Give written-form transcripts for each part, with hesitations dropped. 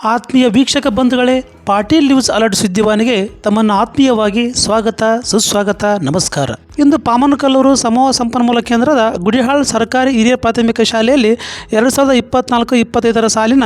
ಆತ್ಮೀಯ ವೀಕ್ಷಕ ಬಂಧುಗಳೇ, ಪಾಟೀಲ್ ನ್ಯೂಸ್ ಅಲರ್ಟ್ ಸುದ್ದಿವಾಹಿನಿಗೆ ತಮ್ಮನ್ನು ಆತ್ಮೀಯವಾಗಿ ಸ್ವಾಗತ, ಸುಸ್ವಾಗತ, ನಮಸ್ಕಾರ. ಇಂದು ಪಾಮನಕಲ್ಲೂರು ಸಮೂಹ ಸಂಪನ್ಮೂಲ ಕೇಂದ್ರದ ಗುಡಿಹಾಳ್ ಸರ್ಕಾರಿ ಹಿರಿಯ ಪ್ರಾಥಮಿಕ ಶಾಲೆಯಲ್ಲಿ 2024-25 ಸಾಲಿನ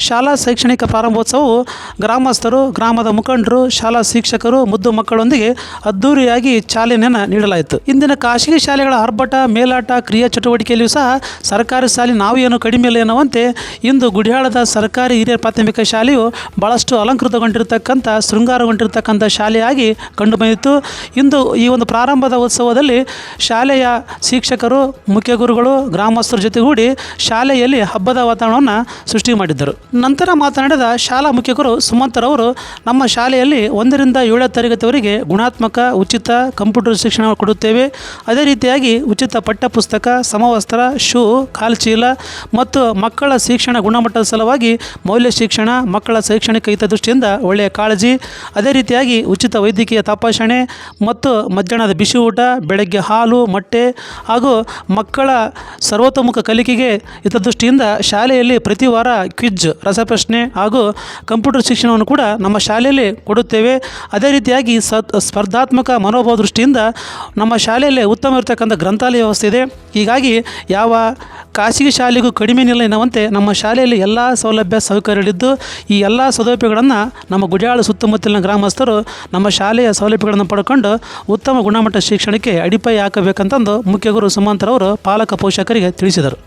ಶಾಲಾ ಶೈಕ್ಷಣಿಕ ಪ್ರಾರಂಭೋತ್ಸವವು ಗ್ರಾಮಸ್ಥರು, ಗ್ರಾಮದ ಮುಖಂಡರು, ಶಾಲಾ ಶಿಕ್ಷಕರು, ಮುದ್ದು ಮಕ್ಕಳೊಂದಿಗೆ ಅದ್ದೂರಿಯಾಗಿ ಚಾಲನೆಯನ್ನು ನೀಡಲಾಯಿತು. ಇಂದಿನ ಖಾಸಗಿ ಶಾಲೆಗಳ ಆರ್ಭಟ, ಮೇಲಾಟ, ಕ್ರಿಯಾ ಚಟುವಟಿಕೆಯಲ್ಲಿಯೂ ಸಹ ಸರ್ಕಾರಿ ಶಾಲೆ ನಾವು ಏನು ಕಡಿಮೆ ಇಲ್ಲ ಎನ್ನುವಂತೆ ಇಂದು ಗುಡಿಹಾಳದ ಸರ್ಕಾರಿ ಹಿರಿಯ ಪ್ರಾಥಮಿಕ ಶಾಲೆಯು ಬಹಳಷ್ಟು ಅಲಂಕೃತಗೊಂಡಿರತಕ್ಕಂಥ, ಶೃಂಗಾರಗೊಂಡಿರತಕ್ಕಂಥ ಶಾಲೆಯಾಗಿ ಕಂಡುಬಂದಿತ್ತು. ಇಂದು ಈ ಒಂದು ಪ್ರಾರಂಭದ ಉತ್ಸವದಲ್ಲಿ ಶಾಲೆಯ ಶಿಕ್ಷಕರು, ಮುಖ್ಯ ಗುರುಗಳು, ಗ್ರಾಮಸ್ಥರ ಜೊತೆಗೂಡಿ ಶಾಲೆಯಲ್ಲಿ ಹಬ್ಬದ ವಾತಾವರಣವನ್ನು ಸೃಷ್ಟಿ ಮಾಡಿದ್ದರು. ನಂತರ ಮಾತನಾಡಿದ ಶಾಲಾ ಮುಖ್ಯ ಗುರು ಸುಮಂತರವರು, ನಮ್ಮ ಶಾಲೆಯಲ್ಲಿ 1ರಿಂದ 7ನೇ ತರಗತಿವರೆಗೆ ಗುಣಾತ್ಮಕ ಉಚಿತ ಕಂಪ್ಯೂಟರ್ ಶಿಕ್ಷಣ ಕೊಡುತ್ತೇವೆ. ಅದೇ ರೀತಿಯಾಗಿ ಉಚಿತ ಪಠ್ಯಪುಸ್ತಕ, ಸಮವಸ್ತ್ರ, ಶೂ, ಕಾಲ್ಚೀಲ ಮತ್ತು ಮಕ್ಕಳ ಶಿಕ್ಷಣ ಗುಣಮಟ್ಟದ ಸಲುವಾಗಿ ಮೌಲ್ಯ ಶಿಕ್ಷಣ, ಮಕ್ಕಳ ಶೈಕ್ಷಣಿಕ ಹಿತದೃಷ್ಟಿಯಿಂದ ಒಳ್ಳೆಯ ಕಾಳಜಿ, ಅದೇ ರೀತಿಯಾಗಿ ಉಚಿತ ವೈದ್ಯಕೀಯ ತಪಾಸಣೆ ಮತ್ತು ಮಧ್ಯಾಹ್ನದ ಬಿಸಿ ಊಟ, ಬೆಳಗ್ಗೆ ಹಾಲು, ಮೊಟ್ಟೆ ಹಾಗೂ ಮಕ್ಕಳ ಸರ್ವತೋಮುಖ ಕಲಿಕೆಗೆ ಹಿತದೃಷ್ಟಿಯಿಂದ ಶಾಲೆಯಲ್ಲಿ ಪ್ರತಿ ವಾರ ಕ್ವಿಜ್, ರಸಪ್ರಶ್ನೆ ಹಾಗೂ ಕಂಪ್ಯೂಟರ್ ಶಿಕ್ಷಣವನ್ನು ಕೂಡ ನಮ್ಮ ಶಾಲೆಯಲ್ಲಿ ಕೊಡುತ್ತೇವೆ. ಅದೇ ರೀತಿಯಾಗಿ ಸ್ಪರ್ಧಾತ್ಮಕ ಮನೋಭಾವ ದೃಷ್ಟಿಯಿಂದ ನಮ್ಮ ಶಾಲೆಯಲ್ಲಿ ಉತ್ತಮ ಇರತಕ್ಕಂಥ ಗ್ರಂಥಾಲಯ ವ್ಯವಸ್ಥೆ ಇದೆ. ಹೀಗಾಗಿ ಯಾವ ಖಾಸಗಿ ಶಾಲೆಗೂ ಕಡಿಮೆನಿಲ್ಲ ಎನ್ನುವಂತೆ ನಮ್ಮ ಶಾಲೆಯಲ್ಲಿ ಎಲ್ಲ ಸೌಲಭ್ಯ ಸೌಕರ್ಯಗಳಿದ್ದು, ಈ ಎಲ್ಲ ಸೌಲಭ್ಯಗಳನ್ನು ನಮ್ಮ ಗುಡಿಯಾಳು ಸುತ್ತಮುತ್ತಲಿನ ಗ್ರಾಮಸ್ಥರು ನಮ್ಮ ಶಾಲೆಯ ಸೌಲಭ್ಯಗಳನ್ನು ಪಡ್ಕೊಂಡು ಉತ್ತಮ ಗುಣಮಟ್ಟ ಶಿಕ್ಷಣಕ್ಕೆ ಅಡಿಪಾಯ ಹಾಕಬೇಕಂತಂದು ಮುಖ್ಯ ಗುರು ಸುಮಂತರವರು ಪಾಲಕ ಪೋಷಕರಿಗೆ ತಿಳಿಸಿದರು.